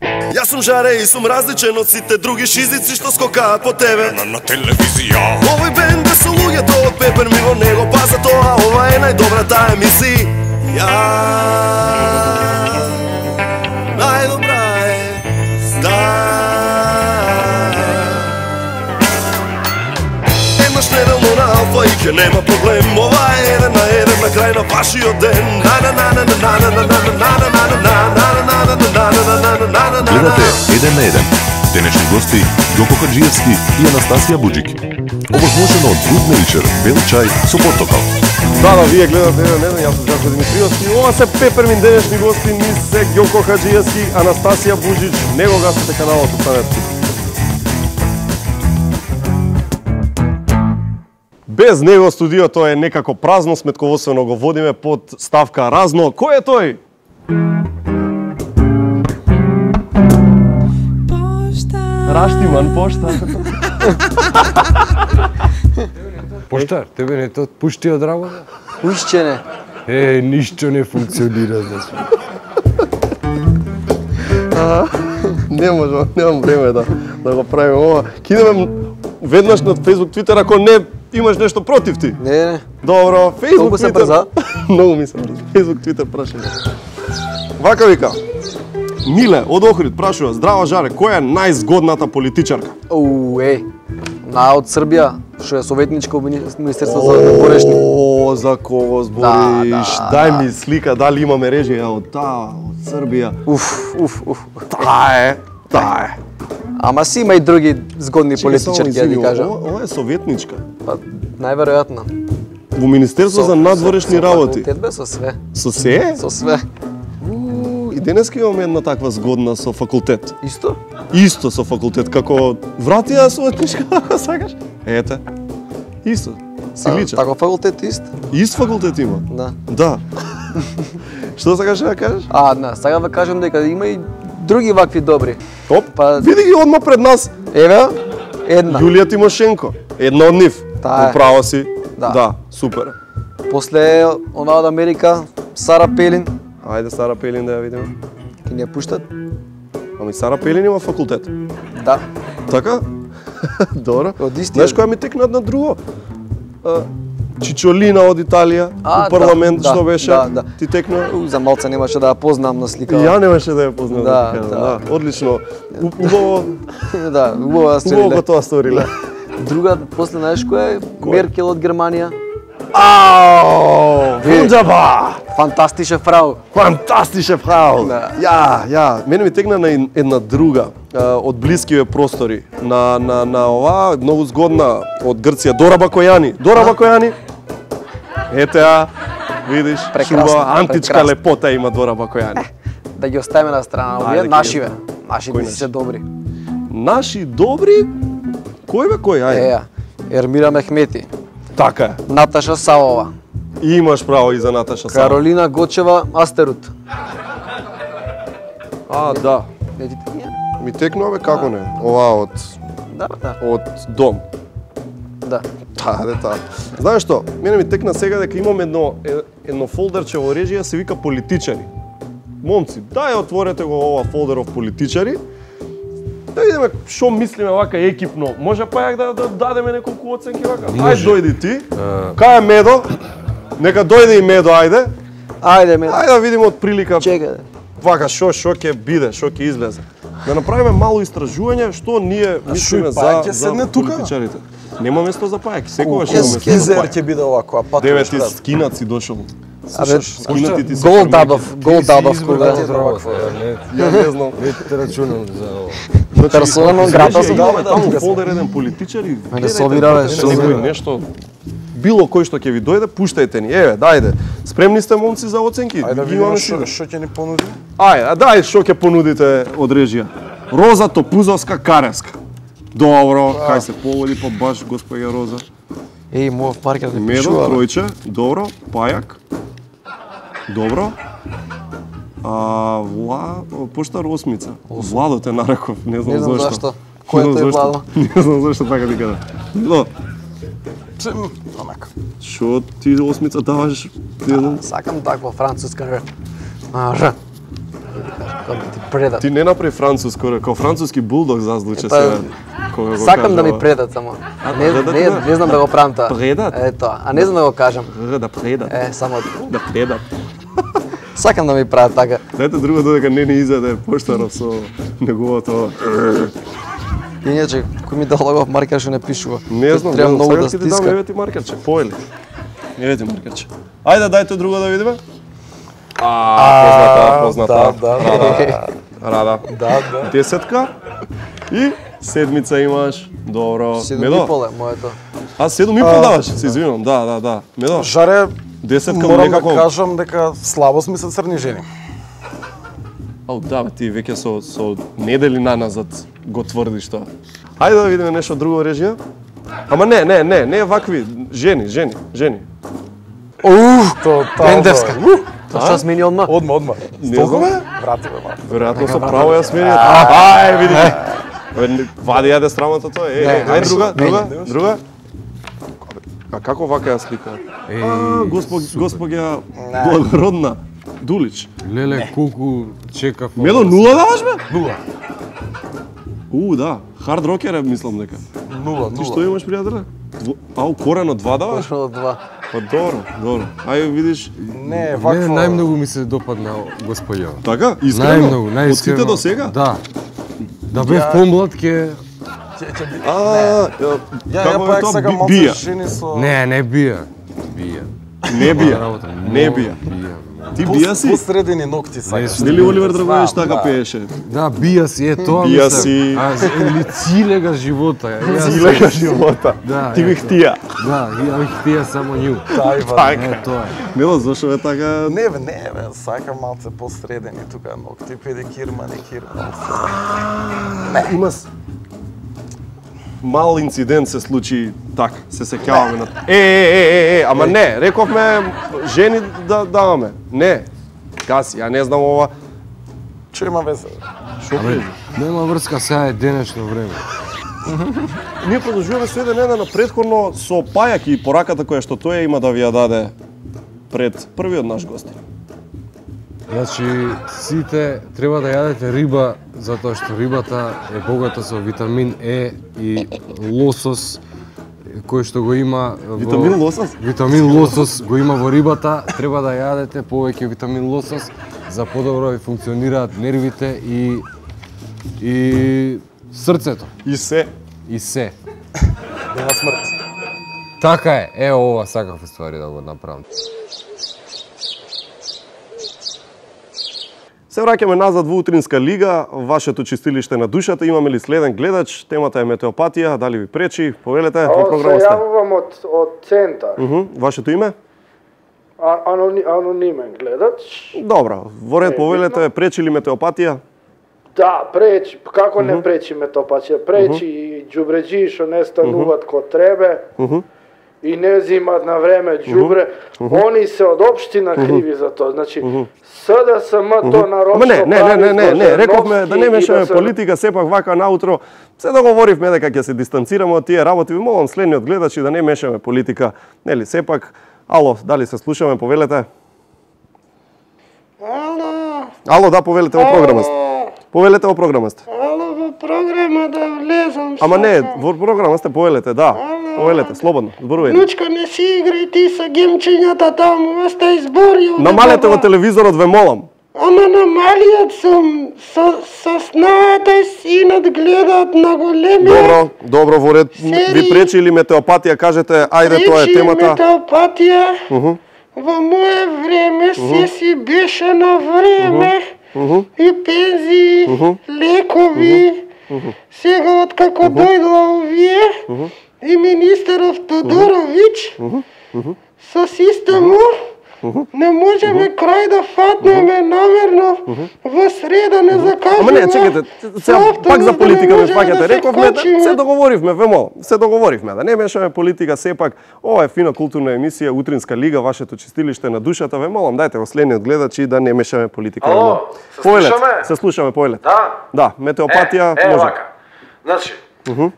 Јас сум жаре и сум различен од сите други шизици што скокаат по тебе на телевизија. Овој бенд е со луѓето од Пепер ми во него, па за тоа ова е најдобрата емисија. Најдобра е Еднаш неделно на Алфа и ќе нема проблем. Ова е 1 на 1 на крај на вашиот ден. Гледате 1 на 1. Денешни гости Ѓоко Хаџиевски и Анастасија Буџик. Овозможено од Good Nature, бел чај со портокал. Да, вие гледате 1 на 1, јас сум Жако Димитриевски. Ова се Пепермин денешни гости, низ се Ѓоко Хаџиевски, Анастасија Буџик. Не го гасите каналот, останете. Без него студиото е некако празно, сметководствено го водиме под ставка разно. Кој е тој? Раштиман, пошта. Поштар, тебе не тоа пушти од работа? Пушчене. Ништо не функционира, значи. Немам време да го правиме ова. Кидеме веднаш на Facebook, Twitter, ако не имаш нешто против ти. Не. Добро, Facebook, Многу се Twitter. брза. Многу ми се брза. Facebook, Twitter, прашање. Вака вика. Миле од Охрид прашува: здраво Жаре, која е најзгодната политичарка? Од Србија, што е советничка во Министерство за надворешни. О, за кого збориш? Дај ми слика, дали имаме режија од таа, од Србија. Таа е. Ама си има и други згодни политичарки, ја ти кажам. Ова е советничка. Па, најверојатно. Во Министерство за надворешни работи. Факултет бе со све. Со се? Со све. И денеска имаме една таква згодна со факултет. Исто? Исто со факултет, како врати ја советничка, ако сакаш. Ете. Исто. Си лича. Тако факултет ист? Ист факултет има? Да. Што сакаш да кажеш? Сакам да кажам дека има и други вакви добри. Топ. Види ги одма пред нас. Еве, една. Јулија Тимошенко. Една од нив. Управо си. Да, супер. После она од Америка, Сара Пелин. Ајде Сара Пелин да ја видиме. Ки не пуштат? Ами Сара Пелин има факултет. Да. Така? Добро. Од истиот. Знаеш која ми текна на друго? Чичолина од Италија, у парламент што беше. Ти текна? За малце немаше да ја познам на слика. И ја немаше да ја познам. Да. Одлично. Убаво. Да, убаво сториле. Убаво тоа сториле. Друга, после знаеш која е? Меркел од Германија. Вунderbar! Фантастична фрау. Фантастична фрау. Ја, мене ми тегна на една друга од блискиве простори на ова многу згодна од Грција, Дора Бакојани. Дора Бакојани. Ете ја, видиш, шуба античка лепота има Дора Бакојани. Да ги оставиме на страна, овие нашиве. Нашите се добри. Наши добри? Кој бе кој? Ајде. Ермира Мехмети. Така е. Наташа Савова. И имаш право и за Наташа Савова. Каролина Гочева Астерут. Да. Ми текнува бе, како не? Ова од Дом. Да. Таа. Знаеш што? Мене ми текна сега дека имам едно фолдерче во режија се вика политичари. Момци, дај отворете го ова фолдеров политичари. Да видиме што мислиме вака екипно. Може па да дадеме неколку оценки вака. Ајде дојди ти. Кај е Медо? Нека дојде и Медо, ајде. Ајде Медо. Ајде да видиме од прилика. Чекај. Вака што ќе биде, што ќе излезе. Да направиме мало истражување што ние мислиме за политичарите. Нема место за пајаки, секогаш има место за пајаки. Скизер ќе биде овако, а пат. Девети скинат си дошол. Гол Дадов кога. Ја не знам. Не рачунам за ова. Персона грата се таму фолдер еден политичари. Не собираме нешто. Било кој што ќе ви дојде, пуштајте ни. Еве, дајде. Спремни сте момци за оценки? Ајде да видиме што ќе ни понуди. Дај што ќе понудите од режија. Роза Топузовска Каревска. Добро, кај се поводи па баш господја Роза. Мојот паркер не Медо, Тројче, добро, Пајак. Добро. Поштар Осмица. Владо те нареков, не знам зашто. Кој е тој Владо? Не знам зашто така ти кажа. Но, шо ти Осмица даваш? Сакам таква француска Р. Сакам да ти предат. Ти не направи француско, као француски булдог зазвучи Епа, сега. Кога го Сакам да ми кажа, предат само. предат? Не знам да го правам тоа. Предат? Е тоа, а не знам да го кажам. Да предат. Само Да предат. сакам да ми прават така. Знаете друго додека не изаде поштаров со неговото. Иначе кој ми дал овој маркер што не пишува. Не знам, Треба многу сега да ќе ти дам, стиска. еве ти маркерче, поели. Еве ти маркерче. Ајде, дајте друго да видиме. Позната. Рада. Да. Десетка и седмица имаш. Добро. 7,5 е моето. А 7,5 даваш? Се извинувам. Да. Медо. Жаре, Десетка морам некако. да кажам дека слабост ми се црни жени. Ау, да, бе, ти веќе со недели наназад го тврдиш тоа. Ајде да видиме нешто друго режија. Ама не вакви жени. Бендевска. Тоа што смени одма? Одма. Не Толку знам. ме? Брате ме, ма. Веројатно со право ја смениат. Ај, види. Вади јаде страмата тоа. Ај друга. А како вака ја слика? Госпоѓа благородна Дулич. Леле, колку чекав. Мело 0 даваш бе? 0. Да. Хард рокер е, мислам дека. 0. Ти што имаш, пријателе? Ау, корено 2 даваш? Точно од два. Па добро. Ај видиш. Не, Не, вакво. најмногу ми се допадна госпоѓа. Така? Искрено? Најмногу, најискрено. Од сите до сега? Да. Да бев помлад ке... Ја како е пак тоа? сега малце Бија. жени со... Не бија. Бија. Не бија. Работа, Не много бија. Бија. Ти бија си? Посредени ногти сакаш. Нели Оливер Драгоевич така Да. пееше? Да, бија си, е тоа Бија мислам. си. Или цилега живота. Јас- Цилега живота. Да, Ти е, бих тија. Да, ја бих тија само нju. Тајва. Е, тоа е. Мило, зашо е така? Не бе, сакам малце посредени тука ногти, педикир, маникир, малце. Има мал инцидент се случи така, се сеќаваме на... Ама не, рековме жени да даваме. Не, гаси, ја не знам ова. Што има везе? Шо Абе, нема врска, сега е денешно време. Ние продолжуваме со еден на претходно со пајаки пораката која што тој има да ви ја даде пред првиот наш гост. Значи, сите треба да јадете риба, затоа што рибата е богата со витамин Е и лосос, кој што го има Витамин лосос? Витамин лосос го има во рибата, треба да јадете повеќе витамин лосос за подобро да ви функционираат нервите и срцето И се. и се. Нема смрт. Така е, ова сакав ствари да го направам. Се враќаме назад во утринска лига, вашето чистилиште на душата. Имаме ли следен гледач? Темата е метеопатија, дали ви пречи? Повелете, во програма Се сте. јавувам од центар. Вашето име? Анонимен гледач. Добро, во ред повелете, пречи ли метеопатија? Да, пречи. Како не пречи метеопатија? Пречи и ДŽубреџи што не стануваат ко требе. И не зимат на време џубре. Они се од општина криви за тоа. Значи, СДСМ тоа нарочно Ама не, рековме да не мешаме се- политика, сепак вака наутро. Се договоривме дека ќе се дистанцираме од тие работи. Ви молам следниот гледач и да не мешаме политика. Нели, сепак, ало, дали се слушаме, повелете? Ало, да, повелете во програма сте. Повелете во програма сте. Ало, во програма да влезам. Ама не, во програма сте, повелете, да. Повелете, слободно, зборувајте. Внучка, не си играј ти са гемчињата таму, остай збори. Намалете го телевизорот, ве молам. Ама намалиот сум, со снаата синот гледаат на големиот. Добро, во ред. Ви пречи или метеопатија, кажете, ајде, тоа е темата. Метеопатија, во мое време се си беше на време. И пензии, лекови. Сега откако дојдоа овие, и министеров Тодоровиќ, со системот, не можеме крај да фатнеме намерно во среда не закажуваме. Ама не, чекайте, сега пак за политика ме фаќате. Рековме да се договоривме, ве молам, се договоривме да не мешаме политика, сепак ова е фина културна емисија, утринска лига, вашето чистилиште на душата, ве молам, дајте го следниот гледач и да не мешаме политика. Ало, се слушаме? Се слушаме, поелет. Да? Да, метеопатија Е, може. вака. Значи,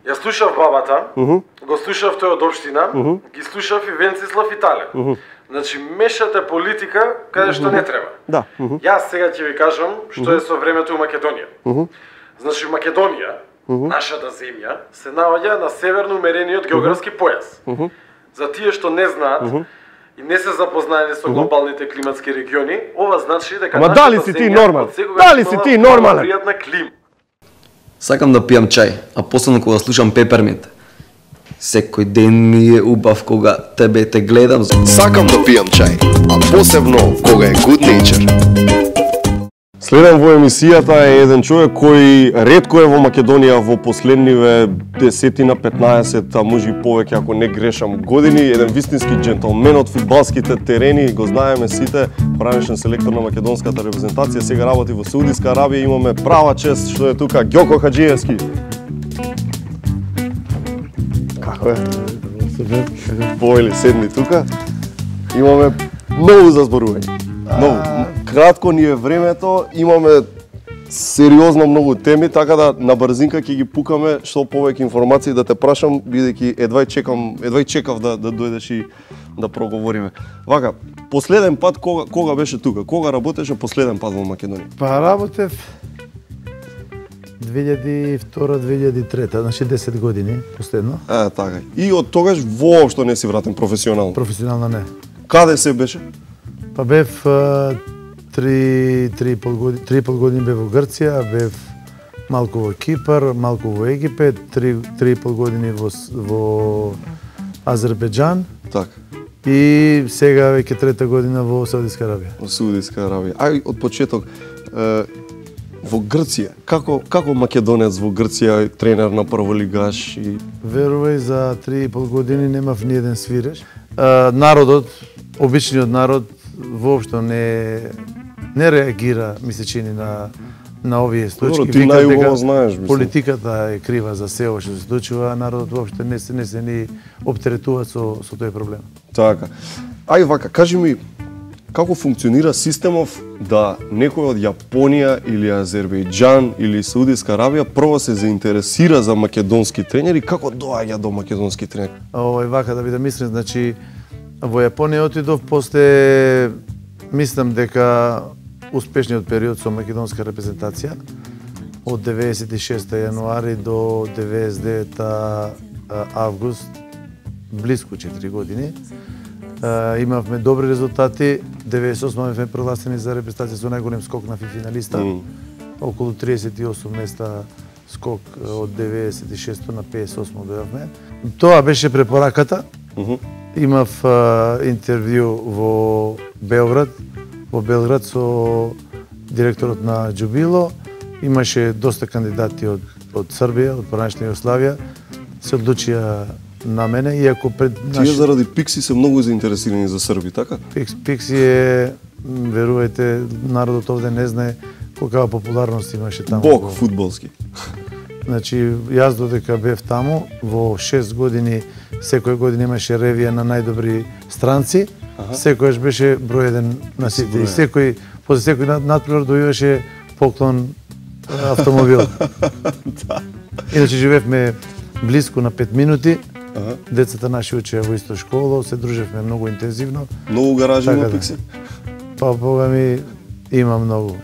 ја слушав бабата, го слушав тој од општина, ги слушав и Венцислав Италија. Значи мешате политика каде што не треба. Да. Јас сега ќе ви кажам што е со времето у Македонија. Значи Македонија, нашата земја, се наоѓа на северно умерениот географски појас. За тие што не знаат и не се запознаени со глобалните климатски региони, ова значи дека Ама дали си ти нормален? Дали си ти нормален? Пријатна клима. Сакам да пијам чај, а посебно кога слушам Пеперминт. Секој ден ми е убав кога тебе те гледам. Сакам да пијам чај, а посебно кога е Good Nature. Следен во емисијата е еден човек кој ретко е во Македонија во последниве 10-15, а може и повеќе ако не грешам години, еден вистински джентълмен од фудбалските терени, го знаеме сите, пранешен селектор на македонската репрезентација, сега работи во Саудиска Арабија, имаме права чест што е тука Ѓоко Хаџиевски. Како е? Бојли, седни тука. Имаме многу за зборување. Многу. Кратко ни е времето, имаме сериозно многу теми, така да на брзинка ќе ги пукаме што повеќе информации да те прашам, бидејќи едвај чекав да дојдеш и да проговориме. Вака, последен пат кога беше тука? Кога работеше последен пат во Македонија? Па работев 2002-2003, значи 10 години последно. Така. И од тогаш воопшто не си вратен професионално? Професионално не. Каде се беше? Па бев 3,5 години бев во Грција, бев малку во Кипар, малку во Египет, 3,5 години во Азербеџан. Така. И сега веќе трета година во Саудиска Арабија. Во Саудиска Арабија. Ај од почеток, во Грција, како македонец во Грција, тренер на прволигаш и верувај, за 3,5 години немав ни еден свиреш. Народот, обичниот народ воопшто не реагира, ми се чини, на овие случаи. Ти најубаво знаеш, мислам. Политиката е крива за се ова што се случува, народот воопшто не се ни оптеретува со тој проблем. Така. Ај вака, кажи ми, како функционира системов да некој од Јапонија или Азербејџан или Саудиска Арабија прво се заинтересира за македонски тренери, како доаѓа до македонски тренери? Вака да ви да мислам, значи во Јапонија отидов после, мислам дека успешниот период со македонска репрезентација од 96 јануари до 99 август, близко 4 години. Имавме добри резултати, 98 бевме прогласени за репрезентација со најголем скок на финалиста, околу 38 места скок од 96 на 58 бевме. Тоа беше препораката. Имав интервју во Белград со директорот на Џубило. Имаше доста кандидати од Србија, од поранешна Југославија. Се одлучија на мене, иако пред Тие заради Пикси се многу заинтересирани за Срби, така? Пикси е, верувајте, народот овде не знае колкава популарност имаше таму. Бог фудбалски. Значи, јас додека бев таму, во 6 години, секоја година имаше ревија на најдобри странци, секојаш беше број еден на сите. И после секој натпревар дојуваше поклон автомобил. Иначе живеевме близко на 5 минути. Децата наши учеа во исто школа, се дружевме многу интензивно. Многу гаражи во Пикси? Па, бога ми, има многу.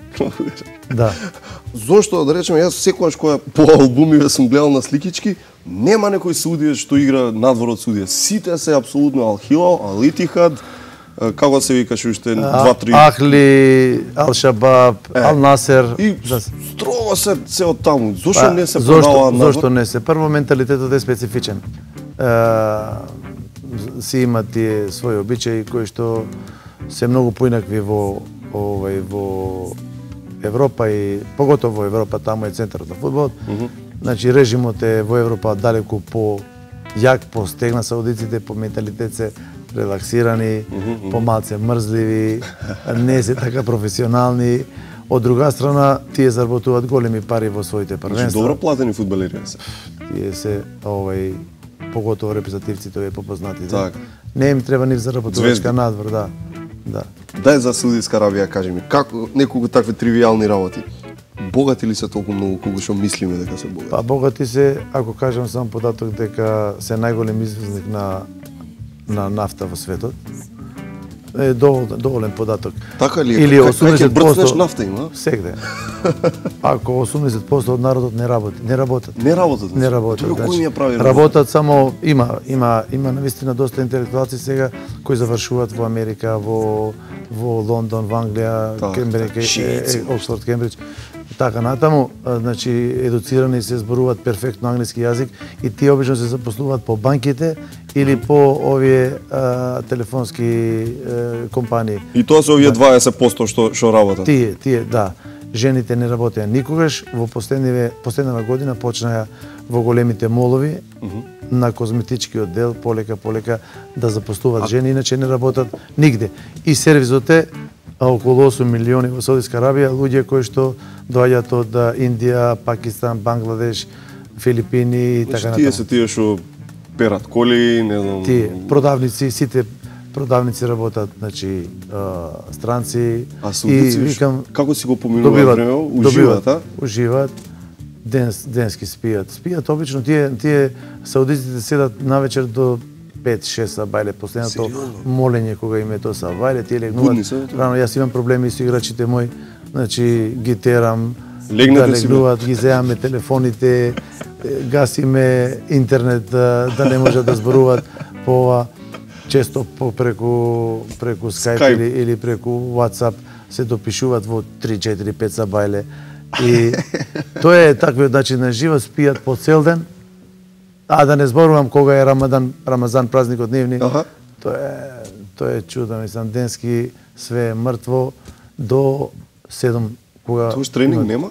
Да. Зошто, да речеме, јас секогаш кога по албумиве сум гледал на сликички, нема некој судија што игра надвор од судија. Сите се апсолутно Ал Хилал, Ал Итихад, како се викаше уште 2-3... Ахли, Ал Шабаб, Ал Насер... И строго се од таму. Зошто не се продава надвор? Зошто не се? Прво, менталитетот е специфичен. Си има тие своји обичаи кои што се многу поинакви во Европа и поготово во Европа, таму е центарот на фудбалот. Значи режимот е во Европа далеку по јак, по стегна саудиците, по менталитет се релаксирани, помалце мрзливи, не се така професионални. Од друга страна, тие заработуваат големи пари во своите првенства. Значи добро платени фудбалери се. Тие се поготово репрезентативците овие попознати. Така. Не им треба нив заработувачка надвор, да. Дај за Саудиска Арабија кажи ми, како неколку такви тривијални работи. Богати ли се толку многу колку што мислиме дека се богати? Па богати се, ако кажам сам податок дека се најголем извозник на нафта во светот. е доволен податок. Така ли е? Или Кај ќе 80% брцнеш нафта има? Сегде. Ако 80% од народот не работи, не работат. Не работат. Не работат. Тоа кој ми ја прави работат само има навистина доста интелектуалци сега кои завршуваат во Америка, во Лондон, во Англија, Кембридж, Оксфорд, Кембридж. Така натаму, значи едуцирани се зборуваат перфектно англиски јазик и тие обично се запослуваат по банките или по овие телефонски компании. И тоа се овие 20% што работат. Тие, да. Жените не работеа никогаш. Во последнава година почнаа во големите молови на козметичкиот дел полека да запослуваат жени, иначе не работат нигде. И сервизот е околу 8 милиони во Саудитска Арабија, луѓе кои што доаѓаат од Индија, Пакистан, Бангладеш, Филипини и така натаму. Тие се тие што перат коли, не знам. Тие продавници, сите продавници работат, значи странци. А саудици како си го поминуваат време? Уживаат. Денски спијат. Спијат обично тие саудиците седат навечер до 5-6 бајле, последното молење кога им е тоа са бајле, тие легнуваат. Рано јас имам проблеми со играчите мои, значи ги терам, да легнуваат, ги земаме телефоните, гасиме интернет да не можат да зборуваат по ова, често преку Skype или преку WhatsApp се допишуваат во 3-4-5 бајле. И тоа е таквиот начин на живот, спијат по цел ден. А да не зборувам кога е Рамазан празникот нивни. Тоа е чудо, мислам, денски све е мртво до 7 кога. Тоаш тренинг нема?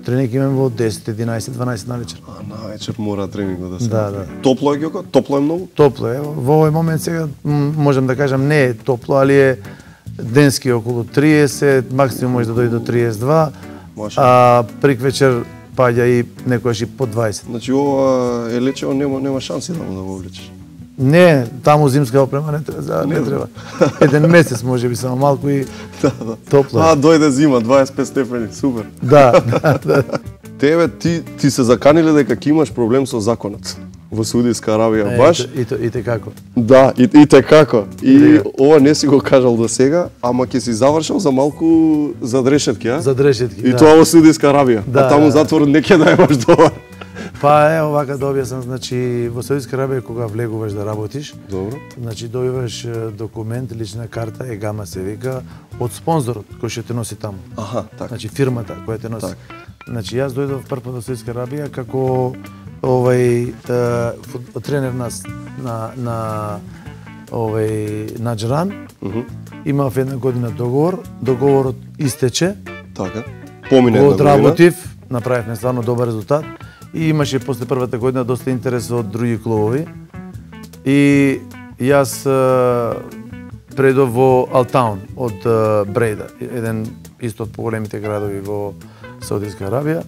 Тренинг имам во 10, 11, 12 налечер. На вечер мора тренингот да се. Да. Топло е геока? Топло е многу? Топло е. Во овој момент сега можам да кажам не е топло, али е денски околу 30, максимум може да дојде до 32. А приквечер паѓа и некојаш и по 20. Значи ова е лечево, нема шанси да го влечеш. Не, таму зимска опрема не треба. Еден месец може би само малку и топло. Дојде зима, 25 степени, супер. Да. Тебе ти се заканиле дека ќе имаш проблем со законот во Саудитска Арабија, баш? И те како? Да, и те како. И ова не си го кажал до сега, ама ќе си завршил за малку задрешетки, а? Задрешетки, да. И тоа во Саудитска Арабија, а таму затвор не ќе да имаш добар. Па овака да објаснам, значи во Саудитска Арабија кога влегуваш да работиш, добро, значи добиваш документ, лична карта, егама се вика, од спонзорот кој ќе те носи таму. Аха, така. Значи фирмата која те носи. Так. Значи јас дојдов прв пат во Саудитска Арабија како тренер на Наџран. Имав една година договор, договорот истече. Така. Помине една година. Одработив, направивме стварно добар резултат и имаше после првата година доста интерес од други клубови. И јас предов во Алтаун од Брейда, еден исто од поголемите градови во Саудитска Арабија.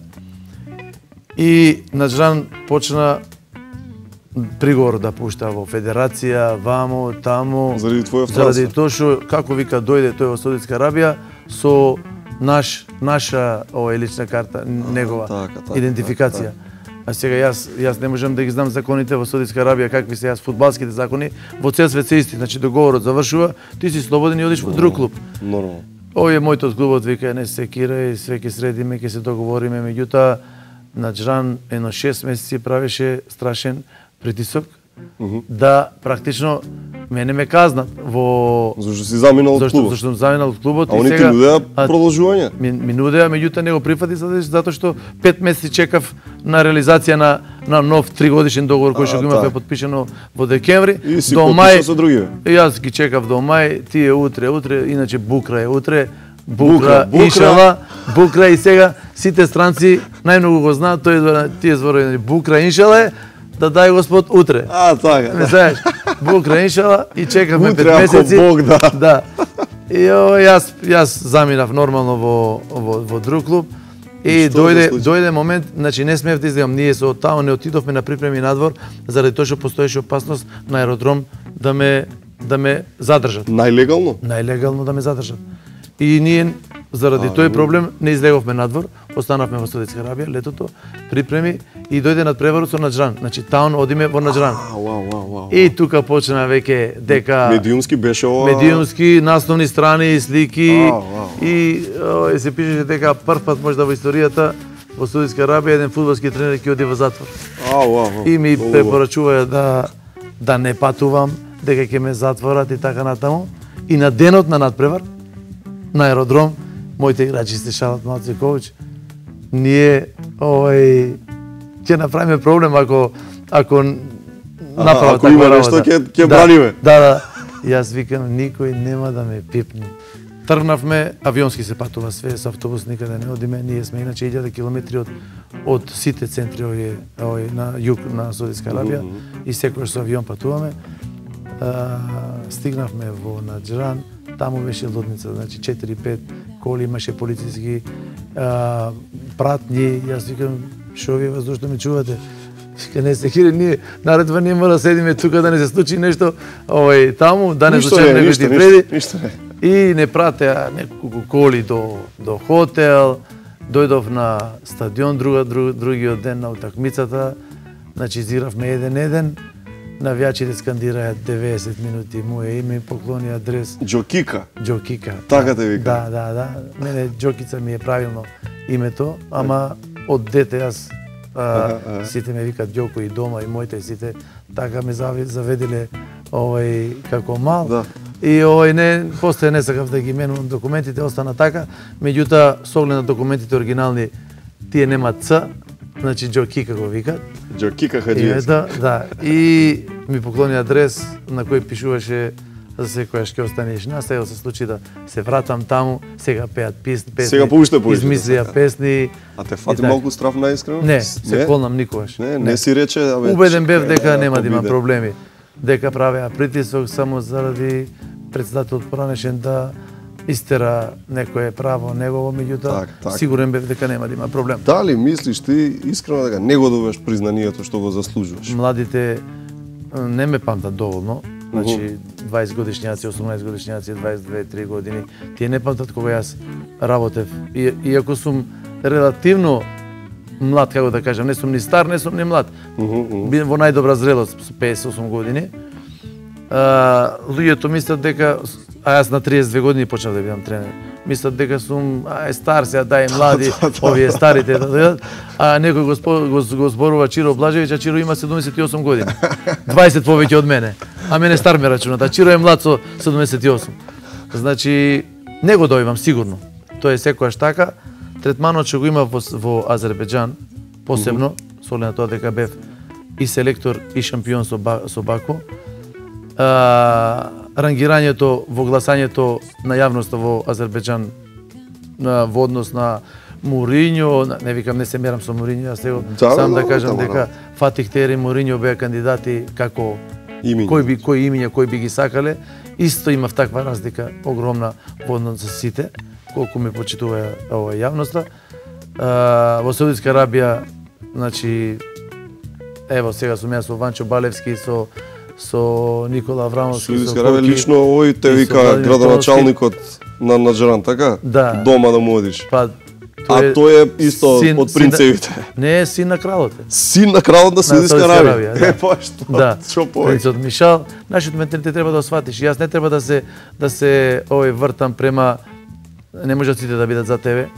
И Наџран почна приговор да пушта во федерација, вамо, таму. Заради твојот француз. Заради тоа што како вика дојде тој во Саудитска Арабија со наша лична карта, негова идентификација. А сега јас не можам да ги знам законите во Саудитска Арабија какви се фудбалските закони, во цел свет се исти. Значи договорот завршува, ти си слободен и одиш во друг клуб. Нормално. Овој мојот клубот вика не се секирај, све ќе средиме, ќе се договориме, меѓутоа Наџран едно 6 месеци правеше страшен притисок да практично мене ме казнат во зашто си заминал од клубот. Зашто сум заминал од клубот и сега ти нудеа продолжување. Ми нудеа, меѓутоа не го прифати затоа што 5 месеци чекав на реализација на нов 3-годишен договор кој што го имавме подпишано во декември до мај. Со другиве. Јас ги чекав до мај, тие утре, иначе Букра е утре. Букра, иншала, Букра и сега сите странци најмногу го знаат, тие зборови Букра, иншала да дај Господ утре. Така. Не знаеш, Букра, иншала и чекавме 5 утре, месеци. Бог, да. И јас заминав нормално во друг клуб и дојде момент, значи не смеев да излегам, ние со таму не отидовме на припреми надвор заради тоа што постоеше опасност на аеродром да ме задржат. Најлегално? Најлегално да ме задржат. И ние заради тој проблем не излеговме надвор, останавме во Саудитска Арабија летото, припреми и дојде надпреварот со Наџран. Значи таун одиме во Наџран. И тука почна веќе дека медиумски беше ова. Медиумски насновни страни, слики и се пишеше дека прв пат можда во историјата во Саудитска Арабија еден фудбалски тренер ќе оди во затвор. И ми препорачуваја да не патувам, дека ќе ме затворат и така натаму. И на денот на надпревар на аеродром моите играчи се шалат малце коуч. Ние ќе направиме проблем ако направат ако има нешто ќе браниме. Да. Јас викам никој нема да ме пипне. Тргнавме, авионски се патува све, со автобус никаде не одиме. Ние сме иначе 1000 километри од сите центри овие на југ на Саудитска Арабија и секогаш со авион патуваме. Стигнавме во Наџран, таму беше лудница, значи 4-5 коли имаше полициски пратни. Јас викам, шо ви зошто ме чувате? Вика, не се хире, ние наредва не мора да седиме тука да не се случи нешто таму, да не случи некој ти преди. И не пратеа неколку коли до хотел, дојдов на стадион другиот ден на утакмицата, значи изигравме 1-1, навијачите скандираја 90 минути моје име и поклони адрес. Џокика. Џокика. Така те вика. Да. Мене Џокица ми е правилно името, ама од дете јас сите ме викат Ѓоко и дома и моите сите така ме заведеле како мал. Да. И после не сакав да ги менувам документите, остана така. Меѓутоа, со оглед на документите оригинални, тие нема Ц, значи Џокика го викат. Џокика Хаџиевски. Да. И ми поклони адрес на кој пишуваше за секојаш ќе останеш на. Сега се случи да се вратам таму, сега пеат песни. Сега поуште измислија песни. А те фати малку страв наискрено? Не, се колнам никогаш. Не си рече, убеден бев дека нема да има проблеми. Дека правеа притисок само заради председателот поранешен да истера некое право негово, меѓутоа сигурен бев дека нема да има проблем. Дали мислиш ти искрено дека не го добиваш признанието што го заслужуваш? Младите не ме памтат доволно. Значи 20 годишњаци, 18 годишњаци, 22-3 години, тие не памтат кога јас работев. Иако сум релативно млад, како да кажам, не сум ни стар, не сум ни млад. Во најдобра зрелост, 58 години. Луѓето мислат дека, јас на 32 години почнав да бидам тренер. Мислат дека сум стар, сега дај млади, овие старите да дојдат. А некој го зборува Чиро Блажевиќ, а Чиро има 78 години. 20 повеќе од мене. А мене стар ме рачунат, а Чиро е млад со 78. Значи, не го дојмам сигурно. Тоа е секојаш така. Третманот што го има во Азербеџан, посебно, со оглед на тоа дека бев и селектор и шампион со Баку, рангирањето во гласањето на јавноста во Азербеџан во однос на Моринјо, не викам, не се мерам со Моринјо, јас сега сам да кажам дека Фатих Тери и Моринјо беа кандидати како кои имиња, кои би ги сакале. Исто имав таква разлика огромна во однос со сите, колку ме почитува јавноста. Во Саудитска Арабија, значи, ево сега сум јас со Ванчо Балевски, со Никола Аврамовски, Саудитска Арабија лично овој те вика градоначалникот на Наџран, така? Да. Дома да му одиш. Па, тој е исто од принцевите. Не, син на кралот. Син на кралот на Саудитска Арабија. Па што повеќе? Принцот Мишал, нашиот менталитет треба да сватиш. Јас не треба да се вртам према. Не може сите да бидат за тебе.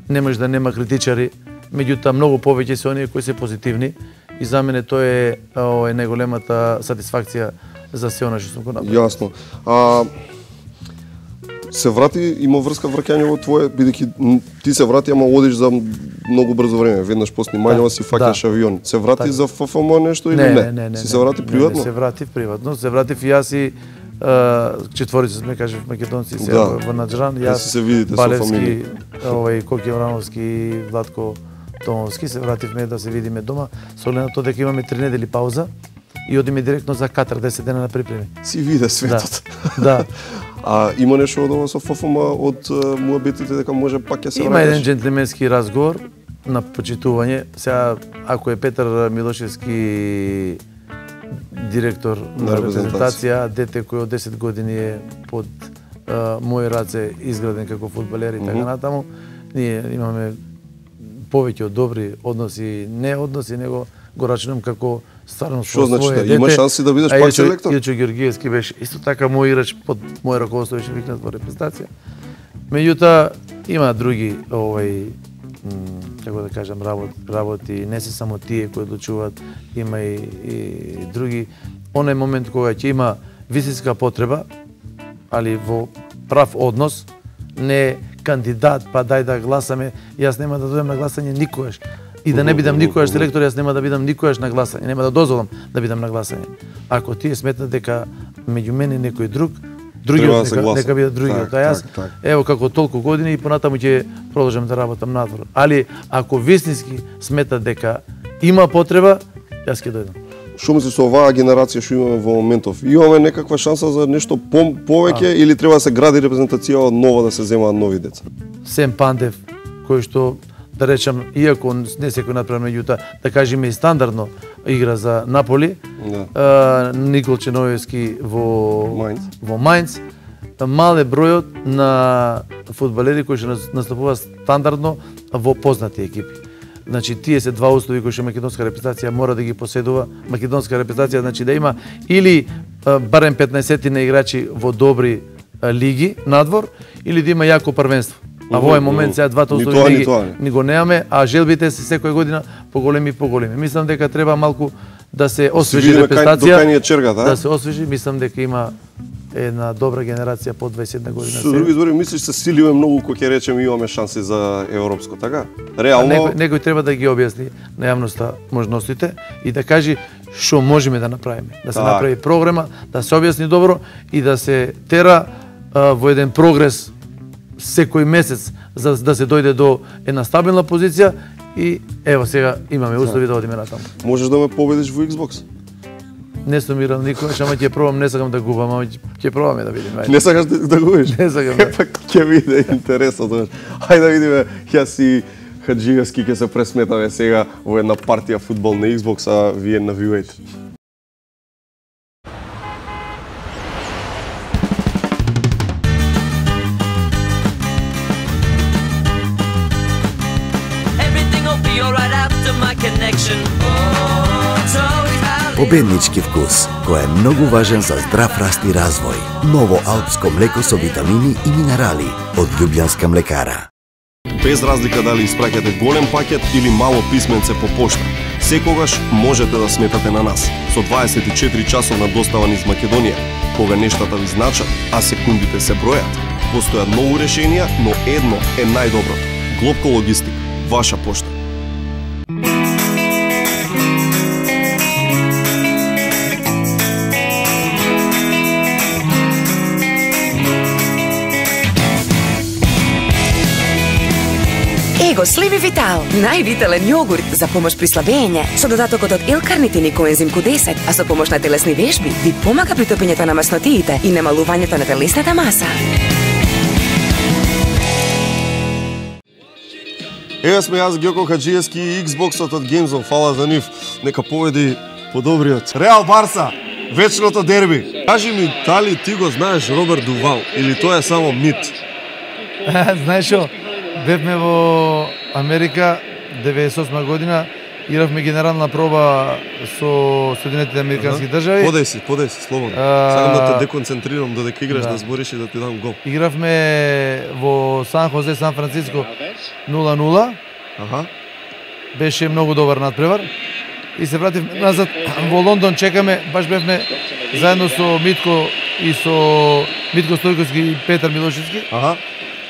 Не може да нема критичари. Меѓутоа многу повеќе се оние кои се позитивни. И за мене тоа е најголемата сатисфакција за се она што сум го направил. Јасно. Се врати, има врска враќање во твое, бидејќи ти се врати, ама одиш за многу брзо време, веднаш по снимањето си фаќаш авион. Се врати за ФФМ нешто или не? Не. Си се врати приватно? Не, се врати приватно. Се вратив и јас и четворица сме, кажев, македонци се во Наџран. Јас, Балевски, Коки Аврамовски и Владко Томовски, се вративме да се видиме дома, со оглед на тоа дека имаме 3 недели пауза и одиме директно за Катар 10 дена на припреми. Си виде светот. Да. А има нешто од ова со ФФМ од муабетите дека може пак ќе се вратиш? Има еден џентлеменски разговор на почитување. Сега, ако е Петар Милошевски директор на репрезентација, дете кој од 10 години е под мои раце изграден како фудбалер и така натаму, ние имаме повеќе од добри односи, не односи, него го рачунам како стварно Што значи да има шанси да бидеш пак селектор? Илчо Георгиевски беше исто така мој играч под мој раководство, беше викнат во репрезентација. Меѓутоа има други како да кажам работи, не се само тие кои одлучуваат, има и други. Оној момент кога ќе има вистинска потреба, али во прав однос, не кандидат, па дај да гласаме, јас нема да дојдем на гласање никогаш. И да не бидам никогаш селектор, јас нема да бидам никогаш на гласање, нема да дозволам да бидам на гласање. Ако тие сметнат дека меѓу мене некој друг, другиот нека бидат другиот. А јас, ево како толку години и понатаму ќе продолжам да работам надвор. Али ако вистински сметат дека има потреба, јас ќе дојдам. Што мислиш со оваа генерација што имаме во моментов? Имаме некаква шанса за нешто повеќе или треба да се гради репрезентација од нова, да се земаат нови деца? Сем Пандев, кој што да речам, иако не секој направи, меѓутоа да кажеме и стандардно игра за Наполи, Никол Черноевски во Мајнц, мал е бројот на фудбалери кои што настапуваат стандардно во познати екипи. Значи, тие се два услови кои што македонска репрезентација мора да ги поседува. Македонска репрезентација значи да има или барем 15 на играчи во добри лиги надвор, или да има јако првенство. А во овој момент сега двата услови ни го немаме, а желбите се секоја година поголеми и поголеми. Мислам дека треба малку да се освежи репрезентација, да се освежи. Мислам дека има една добра генерација по 21 година. Со други зборови, мислиш се силиве многу кога ќе речеме имаме шанси за европско, така? Реално некој треба да ги објасни на јавноста можностите и да каже што можеме да направиме. Да се направи програма, да се објасни добро и да се тера во еден прогрес секој месец за да се дојде до една стабилна позиција и ево сега имаме услови да одиме натаму. Можеш да ме победиш во Xbox? Не сум играл никогаш, ама ќе пробам, не сакам да губам, ама ќе пробаме да видиме. Не сакаш да губиш? Не сакам. Пак ќе биде интересно. Хајде да видиме, јас и Хаджиевски ќе се пресметаме сега во една партија фудбал на Xbox, а вие навивајте. Победнички вкус, кој е многу важен за здрав раст и развој. Ново алпско млеко со витамини и минерали од Љубљанска млекара. Без разлика дали испраќате голем пакет или мало писменце по пошта, секогаш можете да сметате на нас. Со 24 часовна достава низ Македонија, кога нештата ви значат, а секундите се бројат. Постојат многу решенија, но едно е најдоброто. Глобко логистик, ваша пошта. Его Сливи Витал, највитален јогурт за помош при слабење, со додатокот од L-карнитин и коензим Q10, а со помош на телесни вежби, ви помага при топењето на маснотиите и намалувањето на телесната маса. Ева сме јас, Гјоко Хаджиевски и Xbox-от од Gamezone, фала за нив. Нека победи подобриот. Реал Барса, вечното дерби. Кажи ми, дали ти го знаеш Роберт Дувал или тоа е само мит? Знаеш што? Бевме во Америка 98 година, игравме генерална проба со Соединетите Американски држави. Подај си, слободно. Сакам да те деконцентрирам додека играш да збориш и да ти дам гол. Игравме во Сан Хозе, Сан Франциско 0-0. Беше многу добар надпревар. И се вративме назад во Лондон, чекаме, баш бевме заедно со Митко и со Митко Стојковски и Петар Милошевски.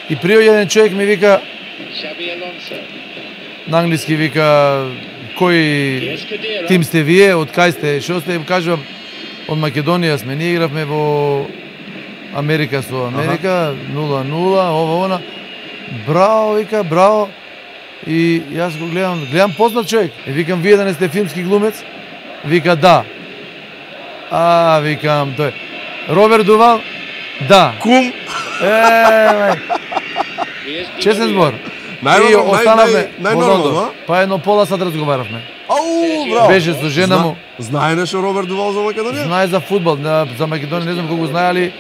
И приоѓа еден човек ми вика, на англиски вика, кој тим сте вие, од кај сте, што сте, кажувам, од Македонија сме, ние игравме во Америка со Америка, 0-0, ова, она, браво, вика, браво, и јас го гледам познат човек, и викам, вие да не сте филмски глумец? Вика, да. Викам, тој, Роберт Дувал? Да. Кум? Честен збор. Најнормално, па едно пола сат разговаравме. Браво. Беше со жена му. Знае нешто Роберт Дувал за Македонија? Знае за фудбал, за Македонија не знам колку знае,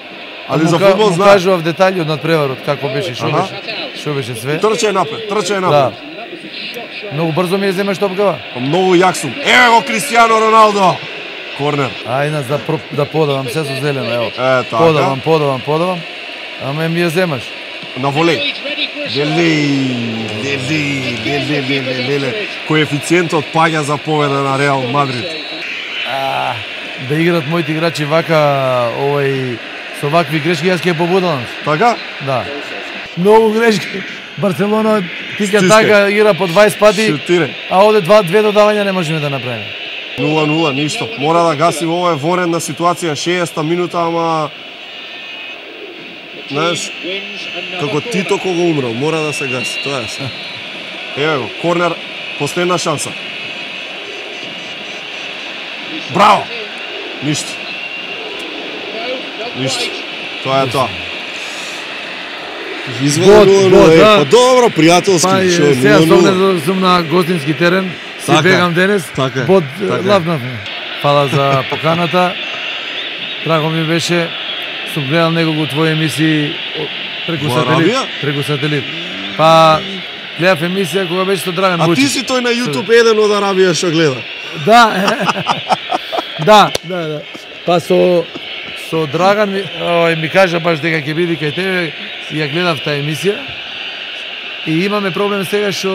али за фудбал знае. Му кажував детали од надпреварот, како беше, што беше све. Трчај напред. Многу брзо ми ја земаш топкава. Многу јак сум. Еве го Кристијано Роналдо. Корнер. Ајде да подавам се со зелено, ево. Така. Подавам. Ама ми ја земаш. На волеј. Леле. Коефициентот паѓа за победа на Реал Мадрид. Да играат моите играчи вака, со вакви грешки, јас ќе ја побудам. Така? Да. Многу грешки. Барселона тика така игра по 20 пати, Шутире. а овде две додавања не можеме да направиме. 0-0, ништо. Мора да гаси ова е воредна ситуација, 60-та минута, ама знаеш, како Тито кога умрел, мора да се гаси, тоа е се. Еве го, корнер, последна шанса. Браво! Ништо. Тоа е тоа. Изведе 0-0, па добро, пријателски, шо, 0-0. Сега сум на гостински терен, си бегам денес, бод лавнав. Фала за поканата. Драго ми беше, сум гледал неколку твои емисии преку сателит. Па, гледав емисија кога беше со Драган Вучич. А ти си тој на YouTube еден од Арабија што гледа? Да. Па со Драган ми кажа баш дека ќе биде кај тебе и ја гледав таа емисија. И имаме проблем сега што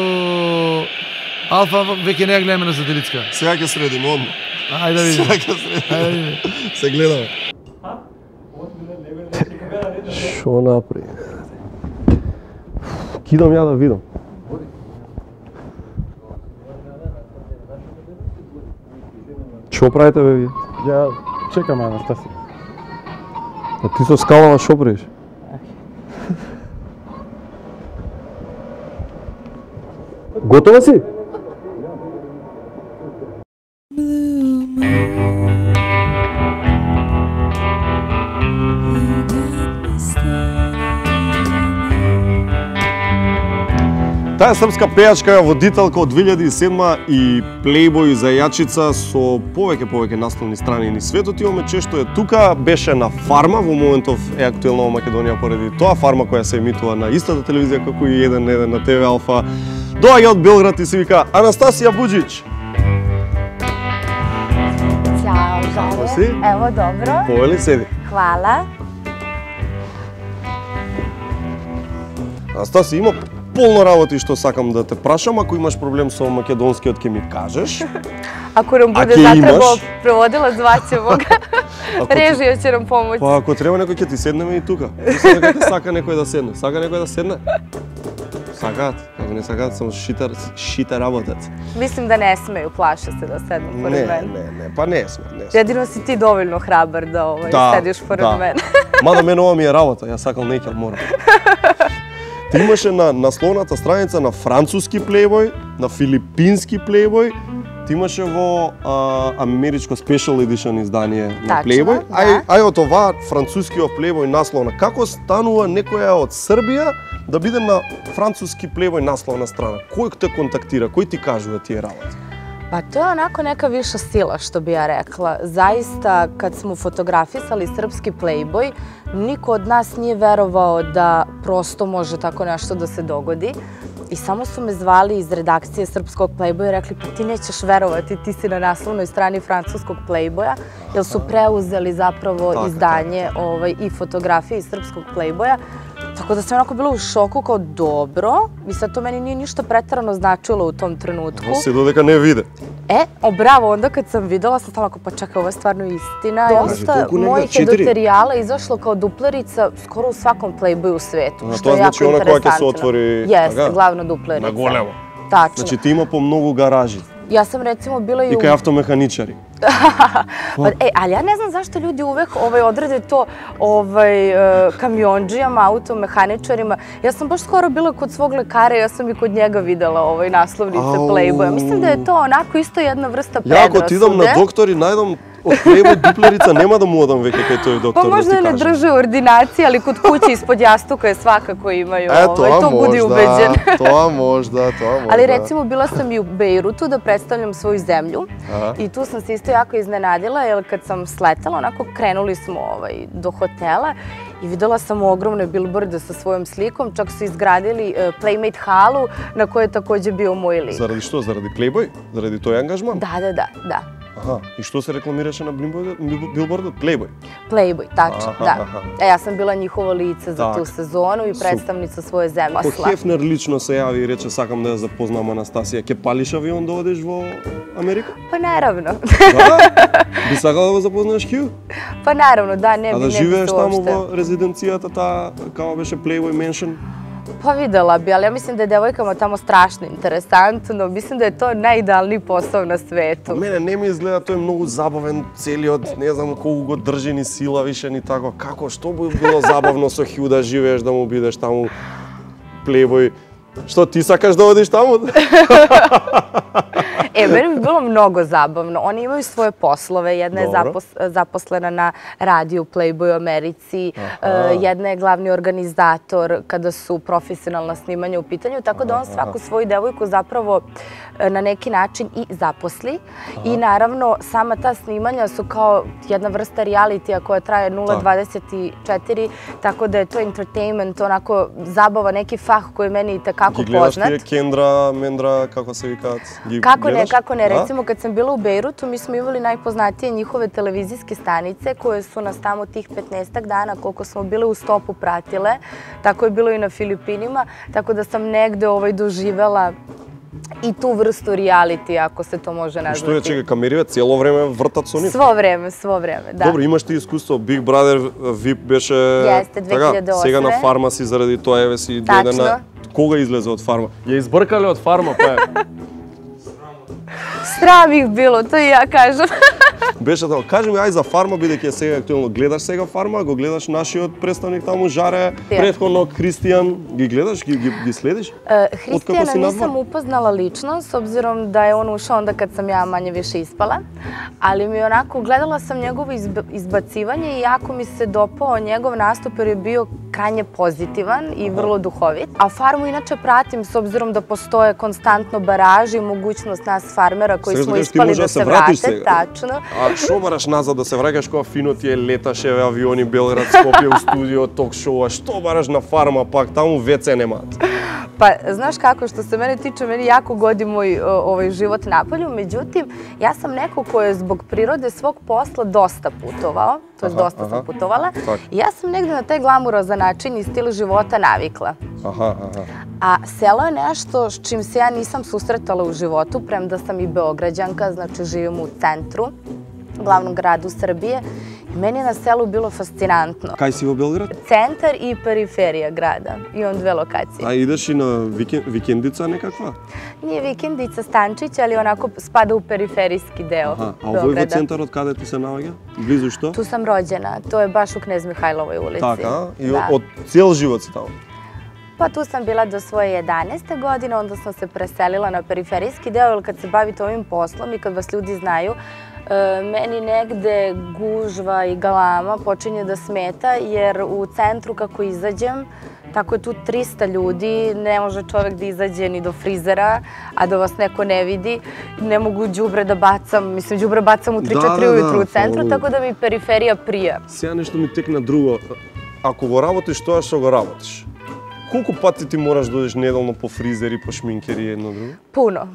Алфа веќе не ја гледаме на сателитска. Сега ќе средиме одма. Ајде да видиме. Сега ќе средиме. Се гледаме. Шо напри? Кидам ја да видам. Шо правите бе вие? Ја чекаме Анастасија. А ти со скалава шо правиш? Готова си? Таа српска пејачка е водителка од 2007 и плейбој за јачица со повеќе насловни страни ни светот. Имаме често е тука, беше на Фарма, во моментов е актуелна во Македонија поради тоа Фарма која се емитува на истата телевизија како и 1 на ТВ Алфа. Доаѓа од Белград и се вика Анастасија Буџич. Ćao, Како си? Evo, dobro. Повели седи. Hvala. Анастасија, има полно работи што сакам да те прашам, ако имаш проблем со македонскиот ќе ми кажеш. Ако nam bude zatrebo prevodilac, zvaćemo ga. Režija će nam pomoći. Па ако треба некој ќе ти седнеме и тука. Мислам дека те сака некој да седне. Сака некој да седне? Сакаат, како не сакаат, само шите работец. Mislim da ne smeju, plaše se da sednu pored mene. Не, па не сме. Jedino si ti dovoljno hrabar da sediš pored mene. Мада мене ова ми е работа, ја сакал неќел мора. Ти имаше на насловната страница на француски плейбој, на филипински плейбој, ти имаше во америчко Special Edition издание на плейбој, ај од ова францускиот плейбој насловна. Како станува некоја од Србија да биде на француски плейбој насловна страна? Кој те контактира, кој ти кажува тие работи? Pa to je onako neka viša sila, što bi ja rekla. Zaista, kad smo fotografisali srpski Playboy, niko od nas nije verovao da prosto može tako nešto da se dogodi. I samo su me zvali iz redakcije srpskog Playboya i rekli, pa ti nećeš verovati, ti si na naslovnoj strani francuskog Playboya, jer su preuzeli zapravo izdanje i fotografije iz srpskog Playboya. Tako da sam onako bila u šoku kao dobro, i sad to meni nije ništa pretarano značilo u tom trenutku. Se dodeka ne vide. Bravo, onda kad sam videla sam stala pa čekaj, ovo je stvarno istina. Dosta mojih editorijala izašlo kao duplerica skoro u svakom Playboyu u svetu, što je jako interesantno. To znači ona koja će se otvori... Jeste, glavna duplerica. Na golevo. Tačno. Znači ti ima po mnogo garaži. Ja sam recimo bila i i kao automehaničari. Ali ja ne znam zašto ljudi uvek odrede to kamionđijama, automehaničarima. Ja sam baš skoro bila kod svog lekara i ja sam i kod njega videla naslovnice Playboya. Mislim da je to onako isto jedna vrsta predrasude. Ja ako ti idem na doktor i najdem od Playboy duplerica, nema da mu odam veke kaj to je doktor. Pa možda ne drže ordinacije, ali kod kuće ispod jastuka je svakako imaju. To budi ubeđen. To možda. Ali recimo bila sam i u Bejrutu da predstavljam svoju zemlju i tu sam se isto jako iznenadila jer kad sam sletala, onako krenuli smo do hotela i videla sam ogromne bilborde sa svojom slikom, čak su izgradili Playmate halu na kojoj je takođe bio moj lik. Заради што? Заради Playboy? Заради тој ангажман? Da. Аха, и што се рекламираше на билбордот? Playboy? Playboy, tačno, da. Ja sam bila njihovo lice za tu sezonu i predstavnica svoje zemlje. Ако Хефнер лично се јави и рече сакам да ја запознам Анастасија, ќе палиш авион да одиш во Америка? Pa naravno. Да? Би сакала да го запознаеш Хју? Pa naravno, da, ne bi А да живееш se таму uopšte. во резиденцијата таа, као беше Playboy Mansion? Pa videla bi, ali ja mislim da je devojkama tamo strašno interesantno. Mislim da je to najidealniji posao na svetu. Мене не ми изгледа тој многу забавен целиот, не знам колку го држи ни сила више ни тако. Како, што би било забавно со Хју да живееш, да му бидеш таму Playboy? Што, ти сакаш да одиш таму? Meni bi bilo mnogo zabavno. Oni imaju svoje poslove. Jedna je zaposlena na radiju Playboy u Americi. Jedna je glavni organizator kada su profesionalna snimanja u pitanju. Tako da on svaku svoju devojku zapravo na neki način i zaposli. I naravno, sama ta snimanja su kao jedna vrsta realitija koja traje 0,24. Tako da je to entertainment, onako zabava, neki fah koji je meni itekako poznat. Ги гледаш тие Кендра, Мендра, како се викаат? Kako ne. Recimo, kad sam bila u Bejrutu, mi smo imali najpoznatije njihove televizijske stanice koje su nas tamo tih 15 dana, koliko smo bile u stopu pratile. Tako je bilo i na Filipinima, tako da sam negde doživela i tu vrstu reality, ako se to može nazvati. Што е, чекај, камериве цело време вртат со нив? Svo vreme, da. Добро, имаш ти искуство. Big Brother VIP беше... Jeste, 2008. Сега на Фарма си заради тоа, еве си дојде на... Кога излезе од Фарма? Ја избркале од Фарма, па е. Sram ih bilo, to i ja kažem. Беше тоа. Кажи ми, ај за Фарма, бидејќи е сега актуелно. Гледаш сега Фарма, го гледаш нашиот представник таму, Жаре, претходно Кристијан. Ги гледаш, ги следиш? Hristijana nisam upoznala lično, s obzirom da je on ušao onda kad sam ja manje više ispala. Ali mi onako, gledala sam njegovo izbacivanje i jako mi se dopao njegov nastup jer je bio krajnje pozitivan i vrlo duhovit. A Farmu inače pratim s obzirom da postoje konstantno baraži i mogućnost nas farmera koji smo ispali da se vrate. Tačno. А шо бараш назад да се враќаш кога фино ти е леташе авиони Белград, Скопје у студио, ток шоу, а што бараш на Фарма пак, таму WC немаат? Pa, znaš kako, što se mene tiče, meni jako godi moj život napolju, međutim, ja sam neko ko je zbog prirode svog posla dosta putovao, to je dosta sam putovala, i ja sam negde na taj glamurozan način i stil života navikla. A selo je nešto s čim se ja nisam susretala u životu, premda sam i Beograđanka, znači živim u centru, glavnom gradu Srbije. Meni je na selu bilo fascinantno. Кај си во Белград? Centar i periferija grada. Imam dve lokacije. А идеш и на викендица некаква? Nije vikendica Stančić, ali onako spada u periferijski deo Beograda. A ovoj во центарот каде ти се наоѓа? Близу што? Tu sam rođena. To je baš u Knez Mihajlovoj ulici. Така, и од цел живот си таму? Pa tu sam bila do svoje 11. godine, onda sam se preselila na periferijski deo, jer kad se bavite ovim poslom i kad vas ljudi znaju, meni negde gužva i galama počinje da smeta, jer u centru kako izađem, tako je tu 300 ljudi, ne može čovek da izađe ni do frizera, a da vas neko ne vidi. Ne mogu đubre da bacam, mislim đubre bacam u 3-4 ujutru u centru, tako da mi periferija prija. Сега нешто ми текна друго. Ако го работиш тоа што го работиш, колку пати ти мораш да одиш неделно по фризери, по шминкери и едно друго? Puno.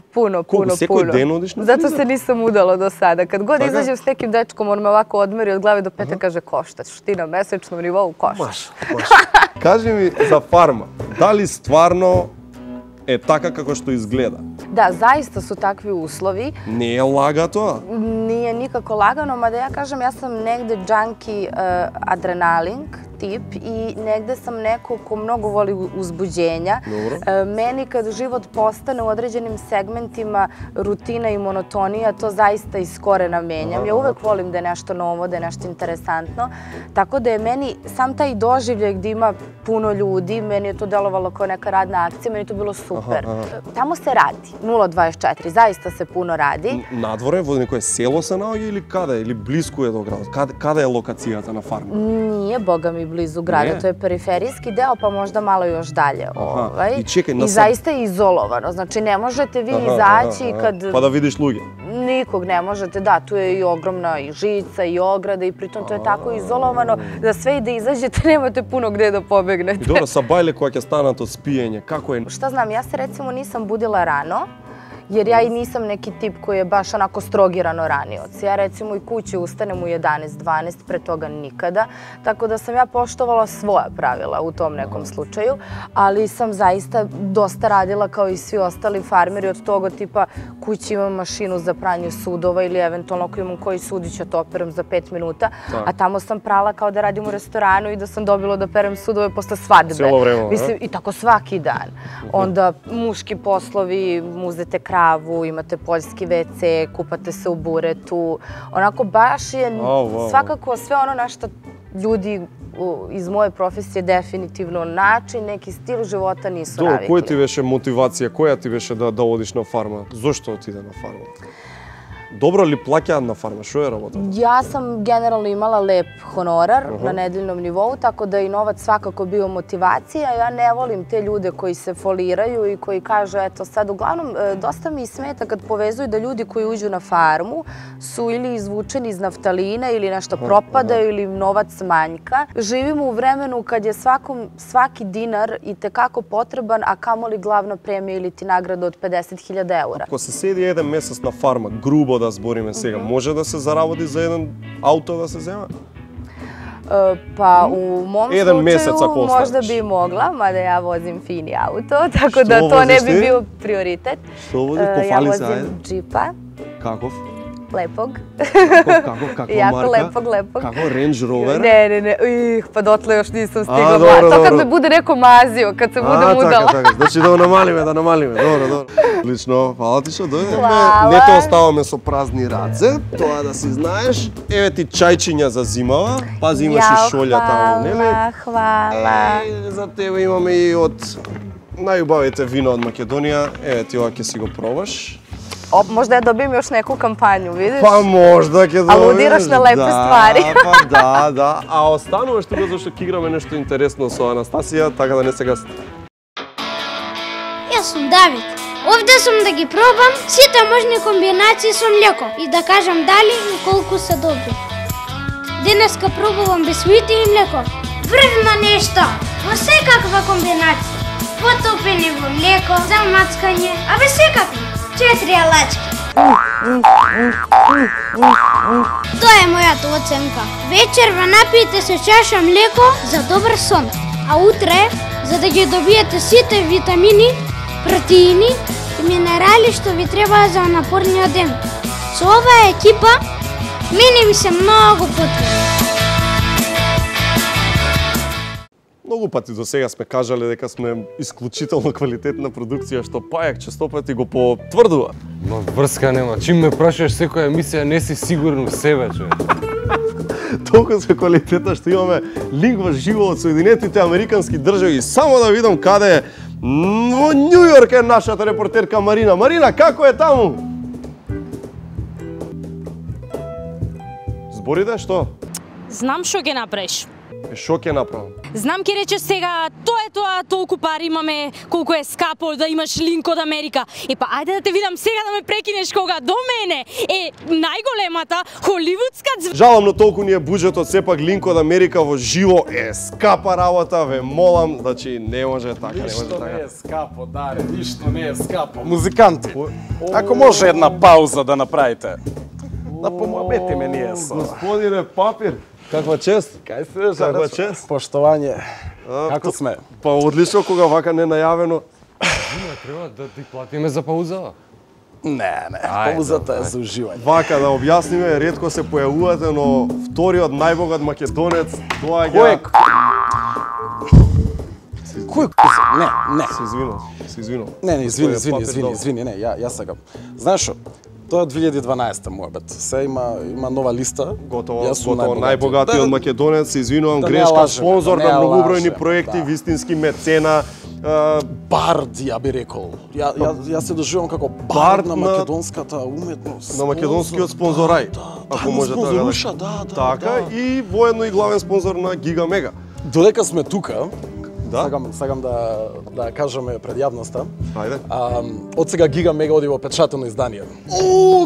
Секој ден одиш на фризер? Zato se nisam udala do sada. Kad god izađem s nekim dečkom, on me ovako odmeri od glave do pete, kaže koštaš ti na mesečnom nivou, koštaš. Кажи ми за Фарма, дали стварно е така како што изгледа? Da, zaista su takvi uslovi. Не е лага тоа? Nije nikako lagano, mada ja kažem, ja sam negde junkie adrenalin tip i negde sam neko ko mnogo voli uzbuđenja. Meni kad život postane u određenim segmentima rutina i monotonija, to zaista iz korena menjam. Ja uvek volim da je nešto novo, da je nešto interesantno. Tako da je meni sam taj doživljaj gdje ima puno ljudi, meni je to delovalo kao neka radna akcija, meni je to bilo super. Tamo se radi, 0,24, zaista se puno radi. Надворе, во некое село се наоѓа или каде? Или близко е до градот? Каде е локацијата на Фарма? Nije, boga mi, blizu grada. To je periferijski deo, pa možda malo još dalje. I čekaj, zaista je izolovano. Znači, ne možete vi izaći kad... Pa da vidiš ljuge? nikog ne možete, da, tu je i ogromna i žica i ograda i pritom to je tako izolovano da sve i da izađete nemate puno gde da pobegnete. I dobro, sa bajle koja će stanat od spijenja, kako je? Šta znam, ja se recimo nisam budila rano, jer ja i nisam neki tip koji je baš onako strogi ranoranioc. Ja recimo i kući ustanem u 11-12, pre toga nikada, tako da sam ja poštovala svoja pravila u tom nekom slučaju, ali sam zaista dosta radila kao i svi ostali farmeri od toga tipa kući imam mašinu za pranje sudova ili eventualno ako imam koji sudić, ja to operam za 5 minuta, a tamo sam prala kao da radim u restoranu i da sam dobila da perem sudove posle svadbe. Cijelo vreme, mislim, i tako svaki dan. Onda muški poslovi, muzete kravu, imate poljski WC, kupate se u buretu. Onako baš je svakako sve ono na što ljudi iz moje profesije definitivno način, neki stil života nisu navikli. Koja ti беше мотивација, која ти беше да одиш на фарма? Зошто отиде на фарма? Dobro li plaćaат na farma? Što je работата? Ja sam generalno imala lep honorar na nedeljnom nivou, tako da je i novac svakako bio motivacija. Ja ne volim te ljude koji se foliraju i koji kažu, eto sad, uglavnom, dosta mi smeta kad povezuju da ljudi koji uđu na farmu su ili izvučeni iz naftalina ili nešto propadaju ili novac manjka. Živimo u vremenu kad je svaki dinar i tekako potreban, a kamoli glavna premija ili ti nagrada od 50.000 eura. Ako se sedi jedan месец на фарма, грубо да збориме сега, може да се заработи за еден ауто да се зема? Pa u mom slučaju možda bi mogla, mada ja vozim fini auto, tako da to ne bi bio prioritet. Što voziš? Ja vozim džipa. Kakov? Lepog. Kako jako marka? lepog. Kako, Range Rover? Ne, pa dotle još nisam stigla. To kad me bude neko mazio, kad se bude udala. Така, значи да намалиме. Добро. Лично, фала ти што дојде. Не те оставаме со празни раце, тоа да си знаеш. Еве ти чајчиња за зимава, пази имаш и шолја таму, нели? Хвала. За тебе имаме и од најубавите вино од Македонија. Еве ти ова ќе си го пробаш. Možda ja dobijem još neku kampanju, vidiš? Pa možda ќе добиеш. Aludiraš na lepe stvari. Pa да. А остануваш тука зашто ќе играме нешто интересно со Анастасија, така да не се гасите. Јас сум Давид. Овде сум да ги пробам сите можни комбинации со млеко и да кажам дали и колку се добри. Денеска пробувам бисквити и млеко. Врвно нешто, во секаква комбинација. Потопени во млеко, за мацкање, а без секакви. 4 алачки. Тоа е мојата оценка. Вечерва напијте се чаша млеко за добар сон. А утре, за да ги добиете сите витамини, протеини и минерали што ви требаат за напорниот ден. Со оваа екипа, мене ми се многу потребно. Многу пати до сега сме кажале дека сме исклучително квалитетна продукција, што Пајак честопати го потврдува. Ма врска нема. Чим ме прашуваш секоја емисија, не си сигурен у себе, човек. Толку сме квалитетна што имаме линк во живо од Соединетите Американски држави. Само да видам каде е. Во Њу Јорк е нашата репортерка Марина. Марина, како е таму? Зборите, што? Знам што ќе направиш. Што ќе направам? Знам ќе речеш сега, тоа, толку пари имаме, колку е скапо да имаш линк од Америка. Па, ајде да те видам сега да ме прекинеш кога до мене е најголемата холивудска Жалам, но толку ни е буџетот, сепак линк од Америка во живо е скапа работа, ве молам, значи не може така, Ништо не е скапо, Даре, ништо не е скапо. Музиканти, ако може една пауза да направите, да помогнете ме ние со... Господине Папир, каква чест? Кај се, каква чест? Поштовање. Како сме? Па одлично кога вака ненајавено. Треба да ти платиме за пауза. Не, паузата е за уживање. Вака да објасниме, ретко се појавувате, но вториот најбогат македонец доаѓа. Кој? Не. Се извинувам. Не, извини, не, ја сега. Знаеш што? Тоа е 2012 муабет. Се има нова листа. Готово најбогатиот македонец, се извинувам, грешка, спонзор на многобројни проекти, вистински мецена. Бард, ја би рекол. Ја се доживам како бард на македонската уметност. На македонскиот спонзорај, ако може така. Така, и воедно и главен спонзор на Гига Мега. Додека сме тука, Сакам да кажеме пред јавноста. Ајде. Од сега Гига Мега оди во печатено издание.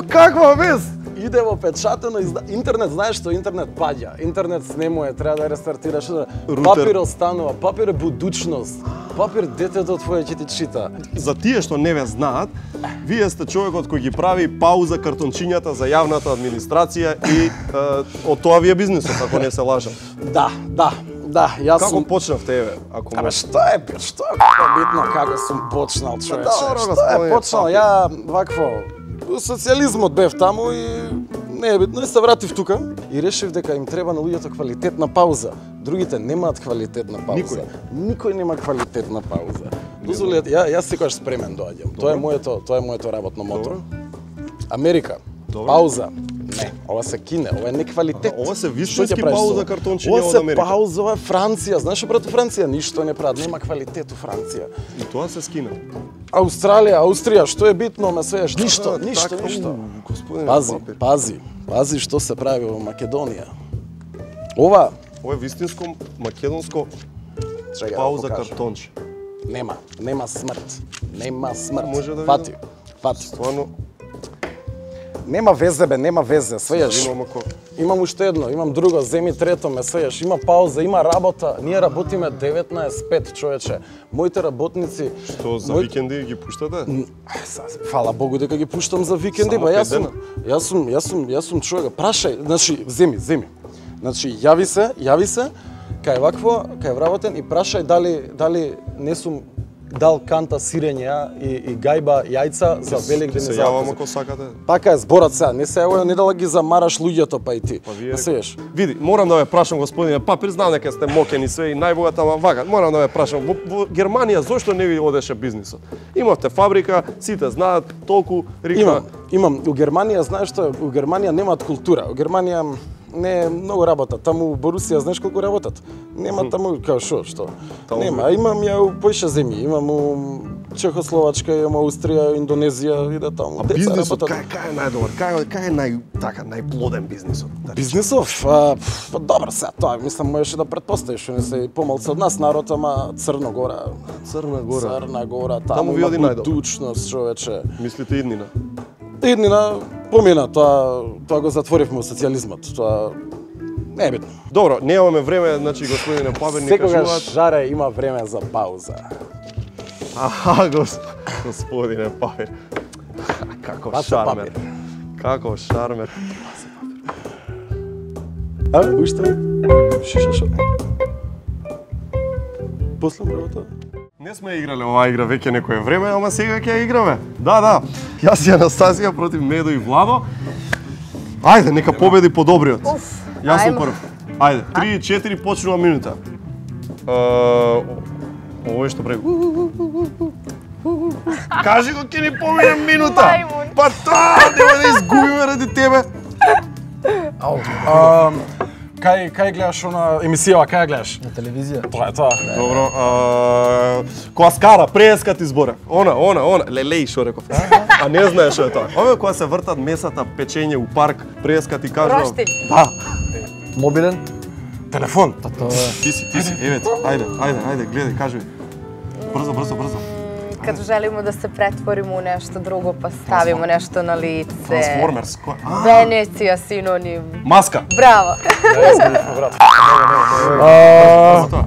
Каква вест! Иде во печатено издание. Интернет, знаеш што интернет паѓа. Интернет снемува, треба да рестартираш. Папир останува, папир е будучност. Папир детето твое ќе ти чита. За тие што не ве знаат, вие сте човекот кој ги прави пауза картончињата за јавната администрација и од тоа ви е бизнисот, ако не се лажам. Да, јас Како почнавте, еве? Абе, што е битно како сум почнал, човече? Што е почнал? Ја вакво социјализмот бев таму и не е битно, и се вратив тука и решив дека им треба на луѓето квалитетна пауза. Другите немаат квалитетна пауза. Никој нема квалитетна пауза. Дозволете, јас секогаш спремен доаѓам. Тоа е моето работно мото. Америка. Пауза. Не, ова се кине, ова е неквалитет. Ова се вистински пауза картончиња од Америка. Ова се пауза, ова е Франција. Знаеш брат, Франција ништо не прават, нема квалитет у Франција. И тоа се скина. Австралија, Австрија, што е битно, ме свееш, ништо. Пази што се прави во Македонија. Ова е вистинско македонско пауза картонче. Нема смрт. Може да Фати. Стварно. Нема везе, нема везе, свееш. Имам уште едно, имам друго, земи трето, ме свееш. Има пауза, има работа. Ние работиме 19-5, човече. Моите работници... Што, за викенди ги пуштате? Фала Богу дека ги пуштам за викенди, ба јас сум човек. Прашај, значи, земи. Значи, јави се, кај вакво, кај вработен и прашај дали не сум дал канта сирења и гајба јајца за Великден и за Се јавам ако сакате. Така е, зборот сега, не се јавај, не дала ги замараш луѓето, па и ти. Види, морам да ве прашам, господине Папир, знам дека сте мокени све и најбогата, ама вака, морам да ве прашам, во Германија зошто не ви одеше бизнисот? Имавте фабрика, сите знаат, толку рика... Имам. У Германија, знаеш што, у Германија немаат култура. У Германија не многу работат. Таму у Борусија знаеш колку работат? Нема таму као што? Нема. Имам ја у поише земји. Имам у Чехословачка, имам Австрија, Индонезија и да таму. А бизнисот кај е најдобар? Кај е најплоден бизнисот? Бизнисов? Добро сега, тоа мислам можеше да претпоставиш, не се помалце од нас народ, ама Црна Гора. Таму има будучност, човече. Мислите иднина? Иднина помина, тоа го затворивме во социјализмот. Тоа не е битно. Добро, немаме време, значи господине Папир ни кажуваат. Секогаш жаре има време за пауза. Аха, господине Папир. Како шармер. Како шармер. Уште? Шо? После работа? Не сме играле оваа игра веќе некое време, ама сега ќе ја играме. Да. Јас и Анастасија против Медо и Владо. Ајде, нека победи подобриот. Јас сум прв. Ајде, 3-4 почнува минута. Ово што прави. Кажи го, ќе ни помине минута. Па тоа, нема да изгубиме ради тебе. Кај гледаш она емисија, кај гледаш? На телевизија. Тоа е тоа. Добро, која скара, преескат избора. Она, лелеј шо реков. А не знаеш што е тоа. Ова кога се вртат месата печење у парк, преескат и кажува. Ростин. Да. Мобилен? Телефон. Ти си, еве, ајде, гледај, кажи. Брзо. Като želimo da se pretvorimo u nešto drugo, pa stavimo nešto na lice. Transformers. Venecija, sinonim. Маска. Браво.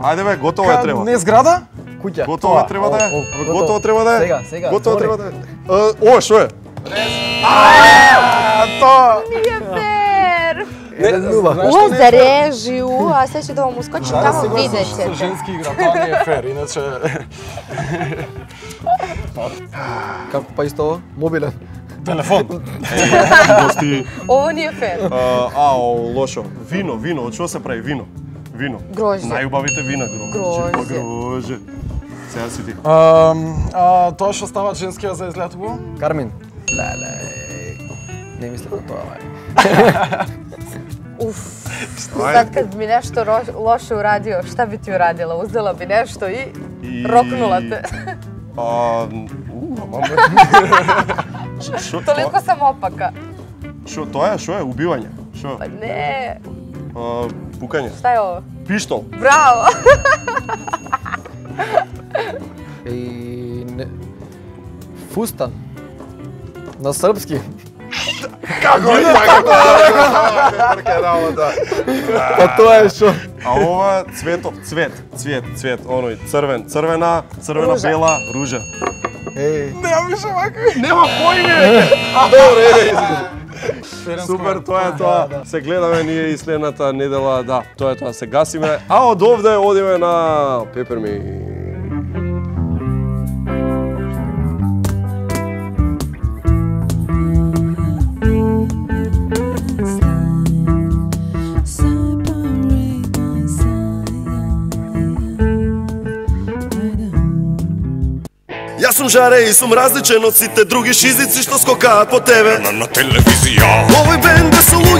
Ајде бе, готово е треба. Не зграда? Куќа. Готово треба да е. Готово треба да е. Сега. Готово треба да е. Ова што е? Тоа. Nije fair. Ова за režiju, a sve će da vam uskoči tamo, vidjet ćete. Ženски игра, тоа не е фер, иначе... Како па исто ово? Мобилен. Телефон. Ovo nije fair. Лошо. Вино, од што се прави вино? Grožđe. Најубавите вина, Grožđe. Grožđe. Сега си ти. Тоа што става женскија за излетово? Кармин. Не мислам на тоа, Sad kad bi nešto loše uradio, šta bi ti uradila? Uzela bi nešto i roknula te. Toliko sam opaka. Тоа е убивање? Pa ne. Пукање. Šta je ovo? Пиштол. Bravo. Фустан. На српски. Како е така работа? Па тоа е што? А ова цветов, цвет, оној црвена, бела, ружа. Нема више вака. Нема поиме. Добре, супер, тоа е тоа. Се гледаме ние и следната недела, да, тоа е тоа, се гасиме. А од овде одиме на Пеперминт. Јас сум жаре и сум различен од сите други шизици што скокаат по тебе на телевизија. Овој бенд е со луѓе